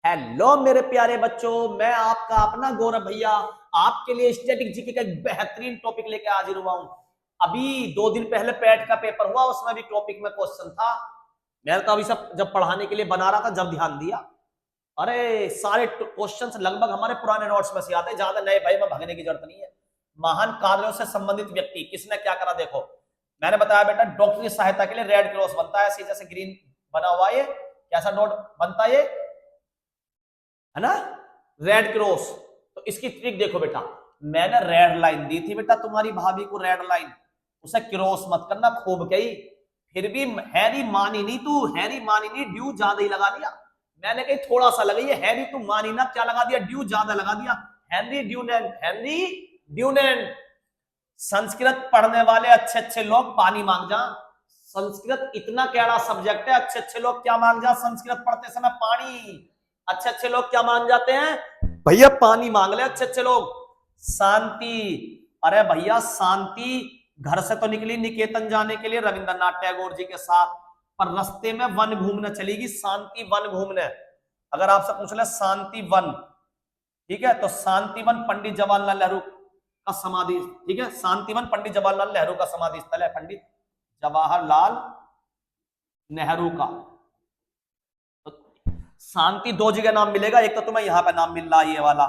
Hello मेरे प्यारे बच्चों, मैं आपका अपना गौरव भैया आपके लिए स्टैटिक जीके का एक बेहतरीन टॉपिक लेके हाजिर हुआ हूं। अभी 2 दिन पहले पैट का पेपर हुआ, उसमें भी टॉपिक में क्वेश्चन था। मैं तो अभी सब जब पढ़ाने के लिए बना रहा था, जब ध्यान दिया, अरे सारे क्वेश्चंस लगभग हमारे पुराने नोट्स में से आते हैं। ज्यादा नए भाई में भागने की जरूरत नहीं है। महान कार्यों से संबंधित व्यक्ति किसने क्या करा, देखो मैंने बताया बेटा, डॉक्टरी सहायता के लिए रेड क्रॉस बनता है, ऐसे जैसे ग्रीन बना हुआ है, कैसा नोट बनता है, है ना, रेड क्रॉस। तो इसकी ट्रिक देखो बेटा, मैंने रेड लाइन दी थी बेटा तुम्हारी भाभी को, रेड लाइन, उसे क्रॉस मत करना खूब कही, फिर भी हैरी मानी नहीं, तू हैरी मानी नहीं, ड्यू ज्यादा ही लगा दिया। मैंने कही थोड़ा सा लगाई है, हैरी तू मानी ना, क्या लगा दिया, ड्यू ज्यादा लगा दिया। Henry Dunant, Henry Dunant. Sanskrit पढ़ने वाले अच्छे अच्छे लोग पानी मांग जा। संस्कृत इतना कैड़ा सब्जेक्ट है, अच्छे अच्छे लोग क्या मांग जा संस्कृत पढ़ते समय, पानी। अच्छे अच्छे लोग क्या मांग जाते हैं भैया, पानी मांग ले अच्छे अच्छे लोग। शांति, अरे भैया शांति घर से तो निकली निकेतन जाने के लिए रविंद्रनाथ टैगोर जी के साथ, पर रास्ते में वन घूमने चलेगी, शांति वन घूमने। अगर आपसे पूछ ले शांति वन, ठीक है, तो शांति वन पंडित जवाहरलाल नेहरू का समाधि, ठीक है, शांति वन पंडित जवाहरलाल नेहरू का समाधि स्थल है, पंडित जवाहरलाल नेहरू का। शांति 2 जगह नाम मिलेगा, एक तो तुम्हें यहां पे नाम मिल रहा है ये वाला,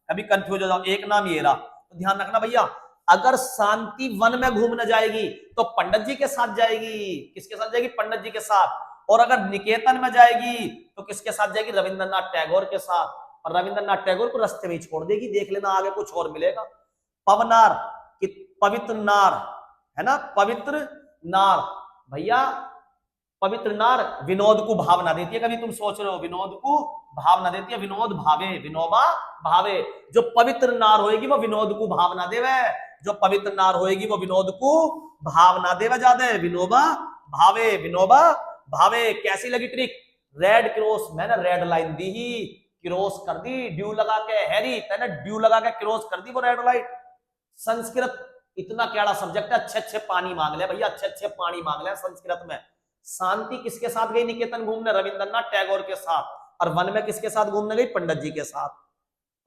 कभी कंफ्यूज हो जाओ, एक नाम ये रहा, तो ध्यान रखना भैया। अगर शांति वन में घूमने जाएगी तो पंडित जी के साथ जाएगी, किसके साथ जाएगी, पंडित जी के साथ। और अगर निकेतन में जाएगी तो किसके साथ जाएगी, रविंद्रनाथ टैगोर के साथ। और रविंद्रनाथ टैगोर को रास्ते में ही छोड़ देगी, देख लेना आगे कुछ और मिलेगा। पवनार, पवित्र नार, है ना, पवित्र नार भैया, पवित्र नार विनोद को भावना देती है। कभी तुम सोच रहे हो विनोद को भावना देती है, विनोद भावे, विनोबा भावे। जो पवित्र नार होएगी वो विनोद को भावना देवे, जो पवित्र नार होएगी वो विनोद को भावना देवे, ज्यादा विनोबा भावे, विनोबा भावे। कैसी लगी ट्रिक, रेड क्रॉस, मैंने रेड लाइन दी ही, क्रॉस कर दी ड्यू लगा के, हैरी तेने ड्यू लगा के क्रॉस कर दी वो रेड लाइट। संस्कृत इतना कैड़ा सब्जेक्ट है, अच्छे अच्छे पानी मांग ले भैया, अच्छे अच्छे पानी मांग ले संस्कृत में। शांति किसके साथ गई निकेतन घूमने, रविंद्रनाथ टैगोर के साथ। और वन में किसके साथ घूमने गई, पंडित जी के साथ।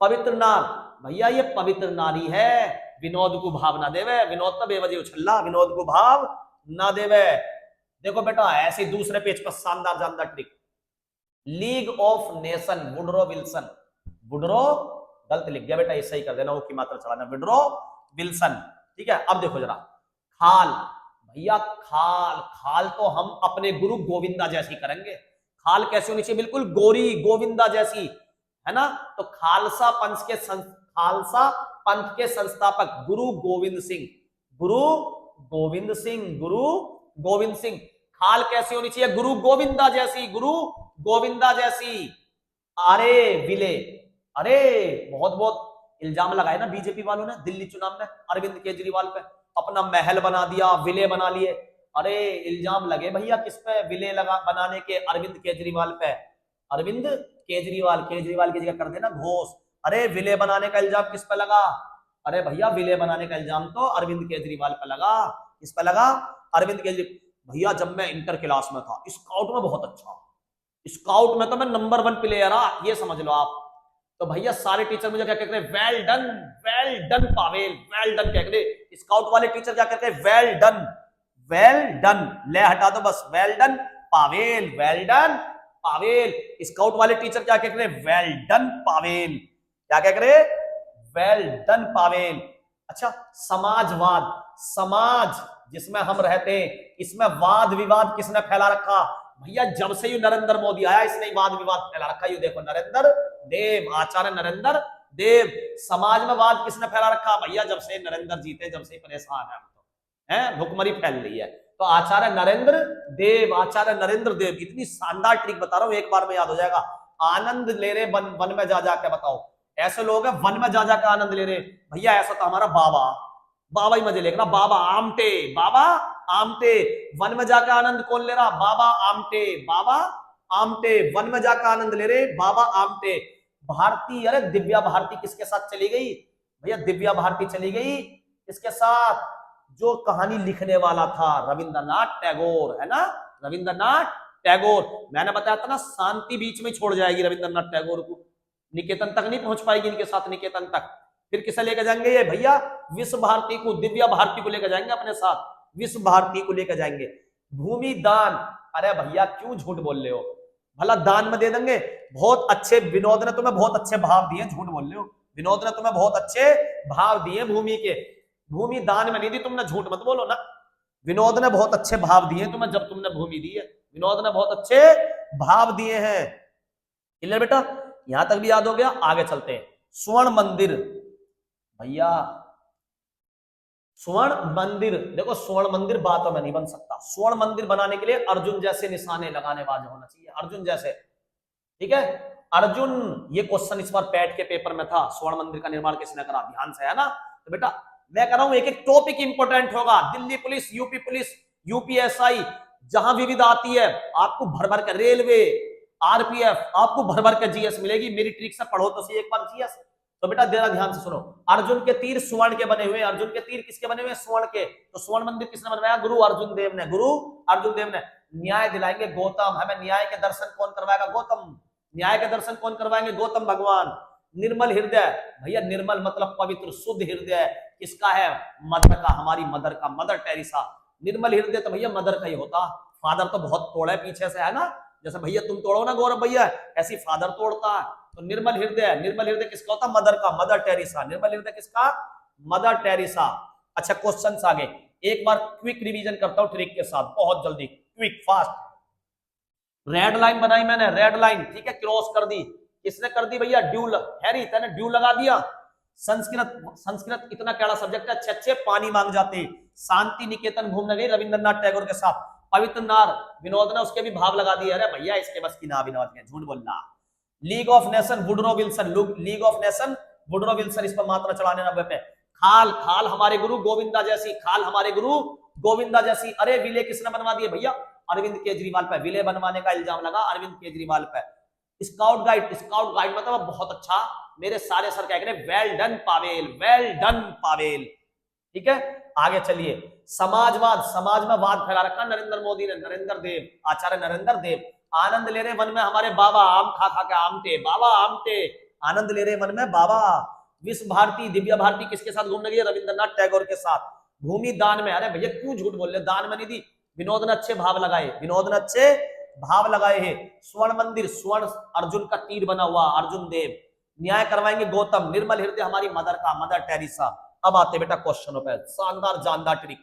पवित्र नार भैया, ये पवित्र नारी है, विनोद को भाव ना देवे, विनोद तो बेवजह उछल्ला, विनोद को भाव ना देवे। देखो बेटा ऐसे दूसरे पेज पर शानदार जानदार trick, league of nation, Woodrow Wilson, Woodrow गलत लिख गया बेटा, ये सही कर देना, वो की मात्रा चलाना, वुडरो विल्सन, ठीक है। अब देखो जरा, खाल भैया, खाल, खाल तो हम अपने गुरु गोविंदा जैसी करेंगे। खाल कैसी होनी चाहिए, बिल्कुल गोरी गोविंदा जैसी, है ना। तो खालसा पंथ के खालसा पंथ के संस्थापक गुरु गोविंद सिंह, गुरु गोविंद सिंह, गुरु गोविंद सिंह। खाल कैसी होनी चाहिए, गुरु गोविंदा जैसी, गुरु गोविंदा जैसी। अरे विले, अरे बहुत बहुत इल्जाम लगाए ना बीजेपी वालों ने दिल्ली चुनाव में अरविंद केजरीवाल पे, अपना महल बना दिया, विले बना लिए। अरे इल्जाम लगे भैया किस पे, विले लगा बनाने के, अरविंद केजरीवाल पे। अरविंद केजरीवाल, केजरीवाल की जगह कर देना घोष। अरे विले बनाने का इल्जाम किस पे लगा, अरे भैया विले बनाने का इल्जाम तो अरविंद केजरीवाल पे लगा। किस पे लगा, अरविंद केजरीवाल। भैया जब मैं इंटर क्लास में था, स्काउट में बहुत अच्छा, स्काउट में तो मैं नंबर 1 प्लेयर आ, ये समझ लो आप। तो भैया सारे टीचर मुझे क्या कहते हैं, well done, well done Pavel, well done कहते हैं। स्काउट वाले टीचर क्या कहते हैं, वेल डन, वेल डन, ले हटा दो बस, well done Pavel, well done Pavel. Scout वाले टीचर क्या कहते हैं, वेल डन पावेल, क्या कह रहे, वेल डन पावेल। अच्छा, समाजवाद, समाज जिसमें हम रहते हैं, इसमें वाद विवाद किसने फैला रखा भैया, जब से ये नरेंद्र मोदी आया इसने वाद विवाद फैला रखा। ये देखो नरेंद्र देव, आचार्य नरेंद्र देव। समाज में वाद किसने फैला रखा भैया, जब से नरेंद्र जीते, जब से परेशान है हम तो, है भुखमरी फैल रही है। तो आचार्य नरेंद्र देव, आचार्य नरेंद्र देव। इतनी शानदार ट्रिक बता रहा हूं, एक बार में याद हो जाएगा। आनंद ले रहे वन में जा जाके, बताओ ऐसे लोग हैं वन में जा जाकर आनंद ले रहे भैया। ऐसा तो हमारा बाबा, बाबा ही मजे लेना, बाबा आमटे, बाबा आमटे। वन में जाकर आनंद कौन ले रहा, बाबा आमटे, बाबा आमटे, वन में जाकर आनंद ले रहे बाबा आमटे। भारती, अरे दिव्या भारती किसके साथ चली गई भैया, दिव्या भारती चली गई किसके साथ, जो कहानी लिखने वाला था रविंद्रनाथ टैगोर, है ना, रविंद्रनाथ टैगोर, मैंने बताया था ना शांति बीच में छोड़ जाएगी रविंद्रनाथ टैगोर को, निकेतन तक नहीं पहुंच पाएगी इनके साथ, निकेतन तक। फिर किसे लेकर जाएंगे ये भैया? विश्व भारती को, दिव्या भारती को लेकर जाएंगे अपने साथ, विश्व भारती को लेकर जाएंगे। भूमि दान, अरे भैया क्यों झूठ बोल रहे हो, भला दान में दे देंगे। बहुत अच्छे, विनोद ने तुम्हें बहुत अच्छे भाव दिए, झूठ बोल रहे हो, विनोद ने तुम्हें बहुत अच्छे भाव दिए भूमि के, भूमि दान में नहीं दी तुमने, झूठ मत बोलो ना। विनोद ने बहुत अच्छे भाव दिए तुम्हें जब तुमने भूमि दी है, विनोद ने बहुत अच्छे भाव दिए हैं। क्लियर बेटा, यहां तक भी याद हो गया। आगे चलते हैं। स्वर्ण मंदिर, भैया स्वर्ण मंदिर, देखो स्वर्ण मंदिर बातों में नहीं बन सकता। स्वर्ण मंदिर बनाने के लिए अर्जुन जैसे निशाने लगाने वाले होना चाहिए, अर्जुन जैसे, ठीक है। अर्जुन, ये क्वेश्चन इस बार पैट के पेपर में था, स्वर्ण मंदिर का निर्माण किसने करा, ध्यान से, है ना। तो बेटा मैं कह रहा हूं एक एक टॉपिक इंपोर्टेंट होगा। Delhi police, UP police, UPSI, जहां विविध आती है आपको भर भर के, रेलवे, आरपीएफ, आपको भर भर के जीएस मिलेगी। मेरी ट्रिक से पढ़ो तो सही एक बार जीएस। तो बेटा जरा ध्यान से सुनो, अर्जुन के तीर स्वर्ण के बने हुए, अर्जुन के तीर किसके बने हुए? स्वर्ण के। तो स्वर्ण मंदिर किसने बनवाया? गुरु अर्जुन देव ने, गुरु अर्जुन देव ने। न्याय दिलाएंगे गौतम, हमें न्याय के दर्शन कौन करवाएगा? गौतम। न्याय के दर्शन कौन करवाएंगे? गौतम भगवान। निर्मल हृदय, भैया निर्मल मतलब पवित्र, शुद्ध हृदय किसका है? मदर का, हमारी मदर का, मदर टेरेसा। निर्मल हृदय तो भैया मदर का ही होता, फादर तो बहुत तोड़ा है पीछे से, है ना। जैसे भैया तुम तोड़ो ना गौरव भैया, ऐसी फादर तोड़ता है। तो निर्मल हृदय, निर्मल हृदय किसका होता? मदर का, मदर टेरेसा। निर्मल हृदय किसका? Mother Teresa. अच्छा क्वेश्चन आगे, एक बार क्विक रिवीजन करता हूं ट्रिक के साथ, बहुत जल्दी, क्विक फास्ट। रेड लाइन बनाई मैंने, रेड लाइन, ठीक है, क्रॉस कर दी। किसने कर दी भैया? ड्यू, हैरी तेने ड्यू लगा दिया। संस्कृत, संस्कृत इतना कैड़ा सब्जेक्ट है, अच्छे अच्छे पानी मांग जाते। शांति निकेतन घूमने गई रविंद्रनाथ टैगोर के साथ। पवित्र नार, विनोद ने उसके भी भाव लगा दिए। अरे भैया इसके बस की ना, विनोद ने झूठ बोलना। League of nation, Woodrow Wilson, league of nation, Woodrow Wilson, इस पर मात्रा चलाने 90 पे। खाल, खाल हमारे गुरु गोविंदा जैसी, खाल हमारे गुरु गोविंदा जैसी। अरे विले किसने बनवा दिए भैया? अरविंद केजरीवाल पे, विले बनवाने का इल्जाम लगा अरविंद केजरीवाल पे। स्काउट गाइड, स्काउट गाइड मतलब बहुत अच्छा, मेरे सारे सर क्या कह रहे, well done Pavel, well done Pavel, ठीक है। आगे चलिए, समाजवाद, समाज में वाद फैला रखा नरेंद्र मोदी ने, नरेंद्र देव, आचार्य नरेंद्र देव। आनंद ले रहे वन में हमारे बाबा, आम खा खा के आमटे, बाबा आमटे, आनंद ले रहे वन में बाबा। विश्व भारती, दिव्या भारती किसके साथ घूमने गई? रविंद्रनाथ टैगोर के साथ। भूमि दान में, अरे भैया क्यों झूठ बोल रहे, दान में नहीं दी। विनोद ने अच्छे भाव लगाए, विनोद ने अच्छे भाव लगाए हैं। स्वर्ण मंदिर, स्वर्ण अर्जुन का तीर बना हुआ, अर्जुन देव। न्याय करवाएंगे गौतम। निर्मल हृदय हमारी मदर का, मदर टेरेसा। अब आते बेटा क्वेश्चनों पे, शानदार जानदार ट्रिक।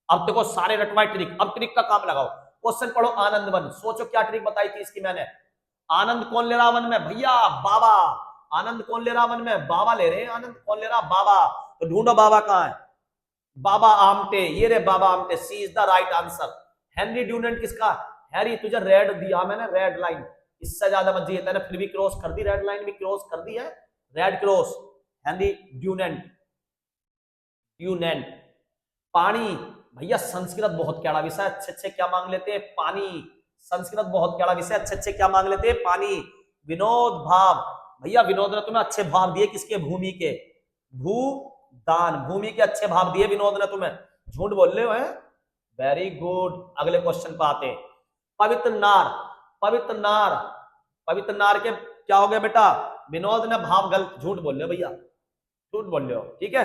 अब देखो सारे रटवाए ट्रिक, अब ट्रिक का काम लगाओ। क्वेश्चन पढ़ो, आनंद वन, सोचो क्या ट्रिक बताई थी इसकी मैंने। आनंद कौन ले रहा वन में? भैया बाबा। आनंद कौन ले रहा वन में? बाबा ले रहे हैं। आनंद कौन ले रहा? बाबा। तो ढूंढो बाबा कहां है? बाबा आमटे, ये रे Baba Amte, C is the right answer. Henry Dunant किसका? हैरी, तुझे रेड दिया मैंने, रेड लाइन, इससे ज्यादा मत दिए, तेने फिर भी क्रॉस कर दी, रेड लाइन भी क्रॉस कर दी है, red cross. Henry Dunant, Dunant. पानी, भैया संस्कृत बहुत कैड़ा विषय, अच्छे अच्छे क्या मांग लेते हैं? पानी। संस्कृत बहुत कैड़ा विषय, अच्छे अच्छे क्या मांग लेते हैं? पानी। विनोद भाव, भैया विनोद ने तुम्हें अच्छे भाव दिए, किसके? भूमि के, भू दान, भूमि के अच्छे भाव दिए विनोद ने तुम्हें, झूठ बोल रहे हो हैं। वेरी गुड, अगले क्वेश्चन पर आते हैं। पवित्र नार, पवित्र नार, पवित्र नार के क्या हो गया बेटा? विनोद ने भाव गलत, झूठ बोल रहे हो भैया, झूठ बोल रहे हो, ठीक है,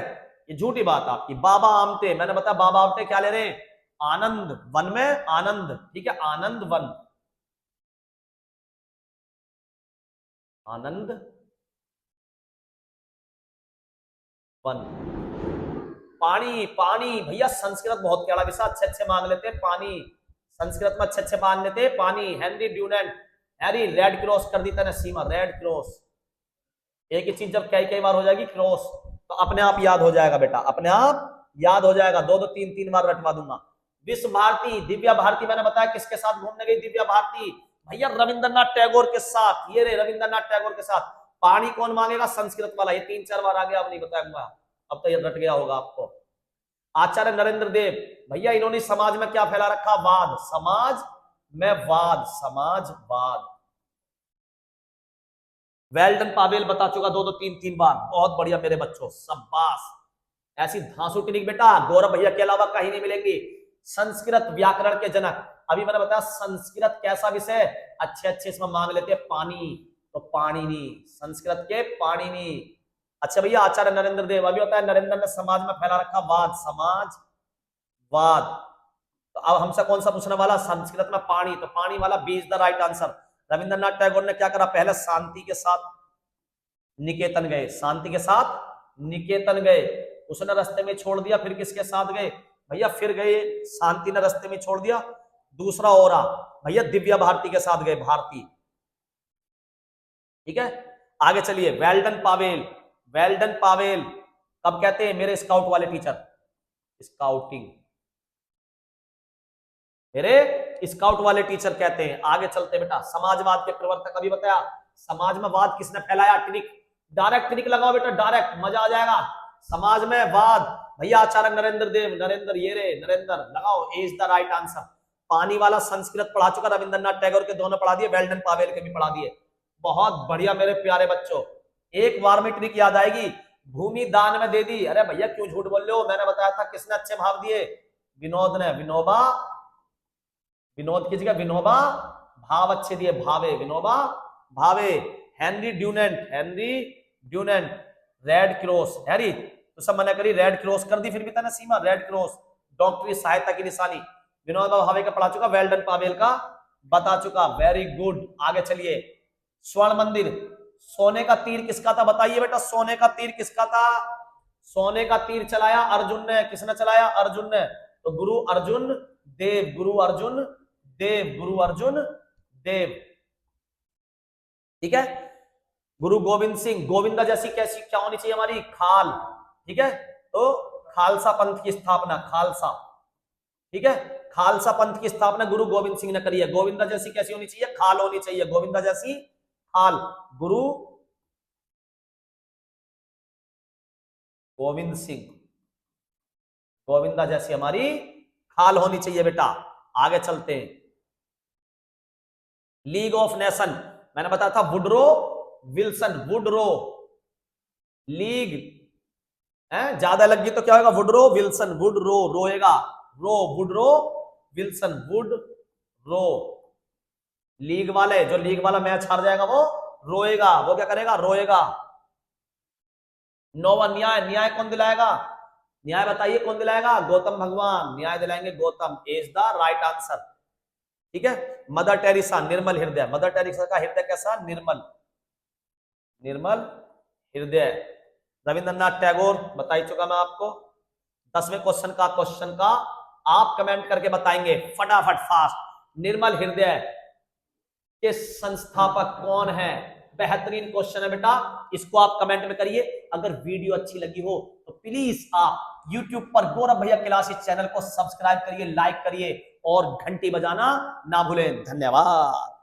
ये झूठी बात आपकी। बाबा आमटे, मैंने बताया बाबा आमटे क्या ले रहे हैं? आनंद वन में, आनंद, ठीक है, आनंद वन, आनंद वन। पानी, पानी, भैया संस्कृत बहुत कैड़ा विषय, अच्छे अच्छे मान लेते हैं पानी, संस्कृत में अच्छे अच्छे मान लेते हैं पानी। Henry Dunant, Harry red cross कर दी तेने सीमा, रेड क्रॉस। एक ही चीज जब कई कई बार हो जाएगी क्रॉस तो अपने आप याद हो जाएगा बेटा, अपने आप याद हो जाएगा, दो दो तीन तीन बार रटवा दूंगा। विश्व भारती, दिव्या भारती, मैंने बताया किसके साथ घूमने गई दिव्या भारती? भैया रविंद्रनाथ टैगोर के साथ, ये रे रविंद्रनाथ टैगोर के साथ। पानी कौन मांगेगा? संस्कृत वाला, ये 3-4 बार आ गया, अब नहीं बताऊंगा, अब तो ये रट गया होगा आपको। आचार्य नरेंद्र देव, भैया इन्होंने समाज में क्या फैला रखा? वाद, समाज में वाद, समाजवाद। वेल्डन पावेल बता चुका, दो दो तीन तीन बार, बहुत बढ़िया मेरे बच्चों, शाबाश। ऐसी धांसू टिक बेटा गौरव भैया के अलावा कहीं नहीं मिलेंगी। संस्कृत व्याकरण के जनक, अभी मैंने बताया संस्कृत कैसा विषय, अच्छे अच्छे इसमें मांग लेते हैं पानी, तो पाणिनि, संस्कृत के पाणिनि। अच्छा भैया आचार्य नरेंद्र देव, अभी होता है नरेंद्र ने समाज में फैला रखा वाद, समाजवाद। तो अब हमसे कौन सा पूछने वाला, संस्कृत में पानी, तो पानी वाला B is the right answer. Rabindranath Tagore ने क्या करा, पहले शांति के साथ निकेतन गए, शांति के साथ निकेतन गए, उसने रास्ते में छोड़ दिया, फिर किसके साथ गए भैया, फिर गए शांति ने रास्ते में छोड़ दिया, दूसरा और भैया दिव्या भारती के साथ गए, भारती। ठीक है, आगे चलिए। वेल्डन पावेल, वेल्डन पावेल कब कहते हैं, मेरे स्काउट वाले टीचर, स्काउटिंग, मेरे स्काउट वाले टीचर कहते हैं। आगे चलते बेटा, समाजवाद के प्रवर्तक, अभी बताया समाज में वाद किसने फैलाया, ट्रिक, डायरेक्ट ट्रिक लगाओ बेटा, डायरेक्ट मजा आ जाएगा। समाज में वाद भैया आचार्य नरेंद्र देव, नरेंद्र ये रे, नरेंद्र लगाओ, ए इज द राइट आंसर। पानी वाला संस्कृत पढ़ा चुका, रविंद्रनाथ टैगोर के दोनों पढ़ा दिए, वेल्डन पावेल के भी पढ़ा दिए। बहुत बढ़िया मेरे प्यारे बच्चों, एक बार में ट्रिक याद आएगी। भूमि दान में दे दी, अरे भैया क्यों झूठ बोल रहे हो, मैंने बताया था किसने अच्छे भाव दिए, विनोद ने, विनोबा, विनोद की जगह विनोबा भाव अच्छे दिए, भावे, Vinoba Bhave. Henry Dunant, Henry Dunant, red cross, Harry तो सब मना करी, रेड क्रॉस कर दी, फिर भी था ना सीमा, रेड क्रॉस डॉक्टरी सहायता की निशानी, विनोबा भावे का पढ़ा चुका, वेल्डन पावेल का बता चुका, वेरी गुड। आगे चलिए, स्वर्ण मंदिर, सोने का तीर किसका था, बताइए बेटा, सोने का तीर किसका था, सोने का तीर चलाया अर्जुन ने, किसने चलाया, अर्जुन ने, तो गुरु अर्जुन देव, गुरु अर्जुन देव, गुरु अर्जुन देव। ठीक है, गुरु गोविंद सिंह, गोविंदा जैसी कैसी क्या होनी चाहिए हमारी, खाल। ठीक है, तो खालसा पंथ की स्थापना, खालसा, ठीक है, खालसा पंथ की स्थापना गुरु गोविंद सिंह ने करी है। गोविंदा जैसी कैसी होनी चाहिए, खाल होनी चाहिए, गोविंदा जैसी खाल, गुरु गोविंद सिंह, गोविंदा जैसी हमारी खाल होनी चाहिए बेटा। आगे चलते हैं, लीग ऑफ नेशन, मैंने बताया था वुडरो विल्सन, वुडरो, लीग ज्यादा लगी तो क्या होगा, वुडरो विल्सन, वुडरो रोएगा, रो, Woodrow Wilson, Woodrow. League वाले, जो लीग वाला मैच हार जाएगा वो रोएगा, वो क्या करेगा, रोएगा। नौवा न्याय, न्याय कौन दिलाएगा, न्याय बताइए कौन दिलाएगा, गौतम भगवान, न्याय दिलाएंगे Gautam, is the right answer. ठीक है, मदर टेरेसा, निर्मल हृदय, मदर टेरेसा का हृदय कैसा, निर्मल, निर्मल हृदय। रविंद्रनाथ टैगोर बता ही चुका मैं आपको। 10वें क्वेश्चन का आप कमेंट करके बताएंगे फटाफट फास्ट, निर्मल हृदय के संस्थापक कौन है, बेहतरीन क्वेश्चन है बेटा, इसको आप कमेंट में करिए। अगर वीडियो अच्छी लगी हो तो प्लीज आप YouTube पर गौरव भैया क्लासेस चैनल को सब्सक्राइब करिए, लाइक करिए और घंटी बजाना ना भूलें। धन्यवाद।